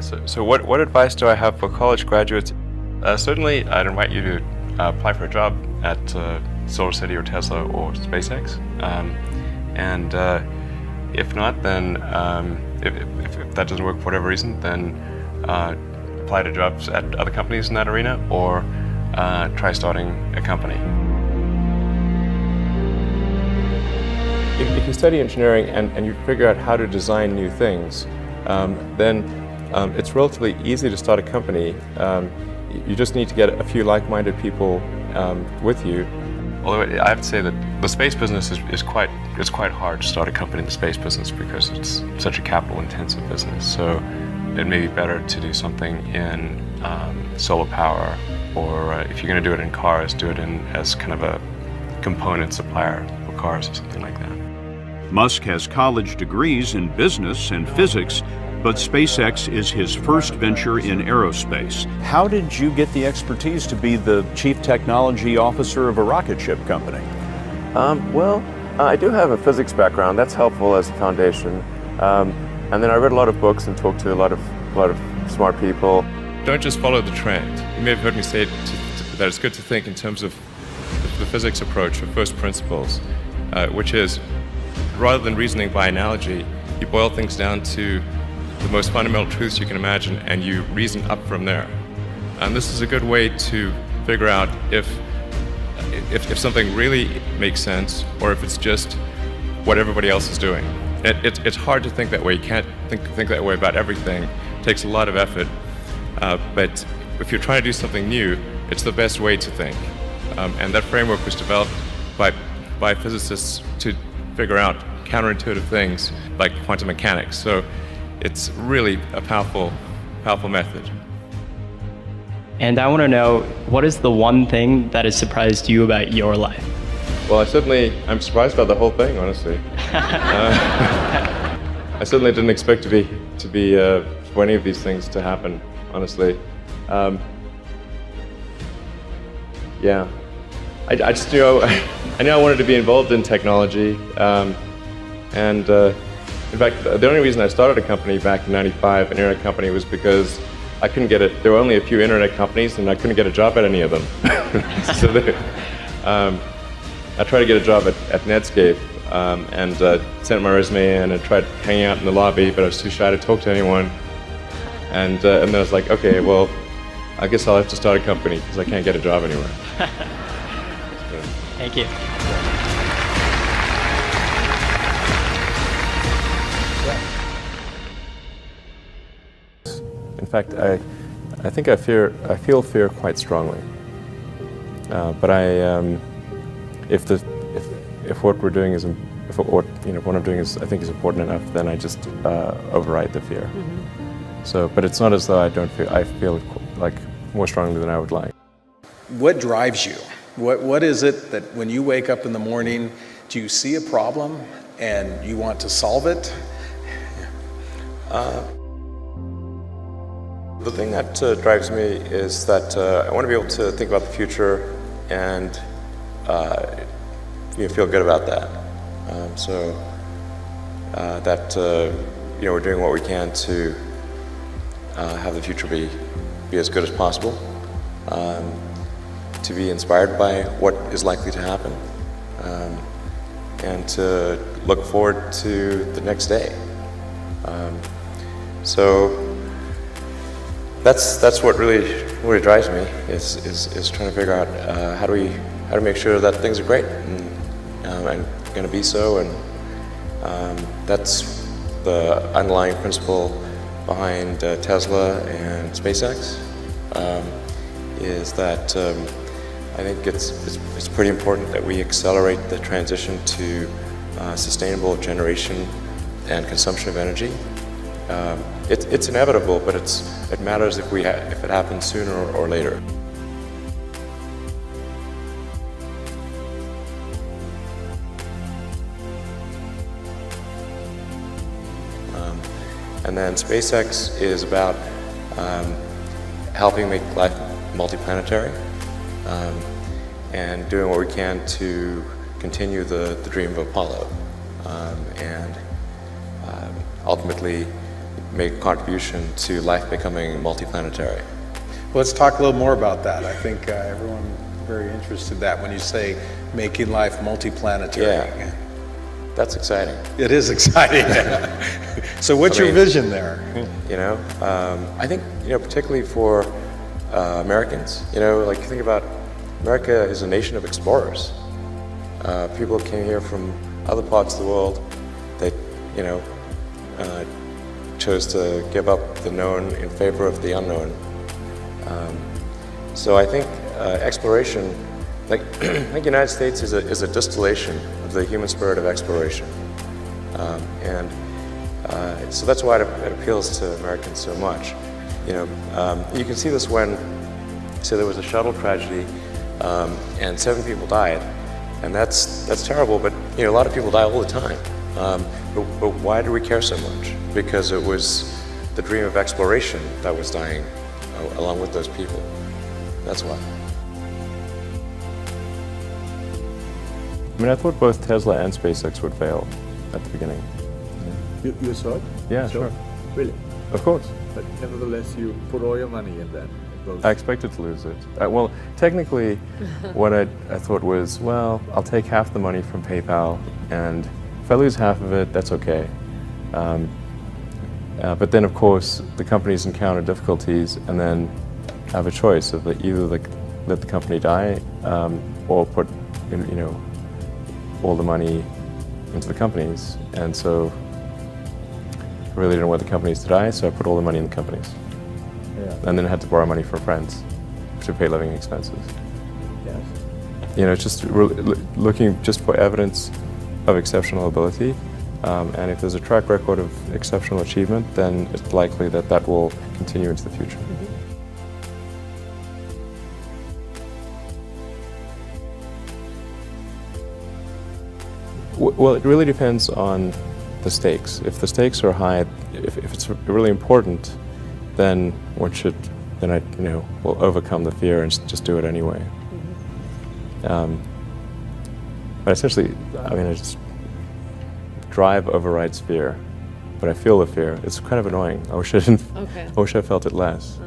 So what advice do I have for college graduates? Certainly, I'd invite you to apply for a job at SolarCity or Tesla or SpaceX. And if not, then if that doesn't work for whatever reason, then apply to jobs at other companies in that arena or try starting a company. If you study engineering and you figure out how to design new things, then it's relatively easy to start a company. You just need to get a few like-minded people with you. Although I have to say that the space business is quite hard to start a company in the space business because it's such a capital-intensive business. So it may be better to do something in solar power, or if you're going to do it in cars, do it as kind of a component supplier for cars or something like that. Musk has college degrees in business and physics, but SpaceX is his first venture in aerospace. How did you get the expertise to be the chief technology officer of a rocket ship company? I do have a physics background. That's helpful as a foundation. And then I read a lot of books and talked to a lot of smart people. Don't just follow the trend. You may have heard me say that it's good to think in terms of the physics approach or first principles, which is, rather than reasoning by analogy, you boil things down to the most fundamental truths you can imagine and you reason up from there. And this is a good way to figure out if something really makes sense or if it's just what everybody else is doing. It's hard to think that way. You can't think that way about everything. It takes a lot of effort. But if you're trying to do something new, it's the best way to think. And that framework was developed by physicists to figure out counterintuitive things like quantum mechanics. So it's really a powerful method. And I want to know, what is the one thing that has surprised you about your life? Well, I'm surprised by the whole thing, honestly. I certainly didn't expect for any of these things to happen, honestly. Yeah. I just knew I knew I wanted to be involved in technology, and in fact, the only reason I started a company back in '95, an internet company, was because I couldn't get it. There were only a few internet companies, and I couldn't get a job at any of them. So I tried to get a job at Netscape, and sent my resume in and tried hanging out in the lobby, but I was too shy to talk to anyone. And then I was like, okay, well, I guess I'll have to start a company because I can't get a job anywhere. Thank you. In fact, I think I feel fear quite strongly. But if what we're doing if what I'm doing I think is important enough, then I just override the fear. Mm-hmm. So, but it's not as though I feel like more strongly than I would like. What drives you? What is it that when you wake up in the morning, do you see a problem and you want to solve it? The thing that drives me is that I want to be able to think about the future and feel good about that. We're doing what we can to have the future be as good as possible. To be inspired by what is likely to happen, and to look forward to the next day. So that's what really drives me is trying to figure out how to make sure that things are great and going to be so, and that's the underlying principle behind Tesla and SpaceX. Is that I think it's pretty important that we accelerate the transition to sustainable generation and consumption of energy. It's inevitable, but it matters if it happens sooner or later. And then SpaceX is about helping make life multiplanetary, and doing what we can to continue the dream of Apollo, and ultimately make a contribution to life becoming multiplanetary. Let's talk a little more about that. I think everyone is very interested in that when you say making life multiplanetary. Yeah, that's exciting. It is exciting. So what's your vision there? You know, I think, you know, particularly for Americans, you know, like think about America is a nation of explorers. People came here from other parts of the world that, you know, chose to give up the known in favor of the unknown. So I think exploration, like I think the United States is a distillation of the human spirit of exploration, and so that's why it appeals to Americans so much. You know, you can see this when, say, there was a shuttle tragedy, and 7 people died, and that's terrible. But you know, a lot of people die all the time. But why do we care so much? Because it was the dream of exploration that was dying along with those people. That's why. I mean, I thought both Tesla and SpaceX would fail at the beginning. You saw it? Yeah, sure. Really? Of course. But nevertheless, you put all your money in that. I expected to lose it. Well, technically, what I thought was, well, I'll take half the money from PayPal, and if I lose half of it, that's okay. But then, of course, the companies encounter difficulties, and then have a choice of either let the company die, or put, you know, all the money into the companies. And so I really didn't want the companies to die, so I put all the money in the companies. Yeah. And then I had to borrow money from friends to pay living expenses. Yes. You know, just looking just for evidence of exceptional ability. And if there's a track record of exceptional achievement, then it's likely that that will continue into the future. Well, it really depends on the stakes. If the stakes are high, if it's really important, then I will overcome the fear and just do it anyway. But essentially, I mean, I just drive overrides fear, but I feel the fear. It's kind of annoying. I wish I didn't. Okay. I wish I felt it less.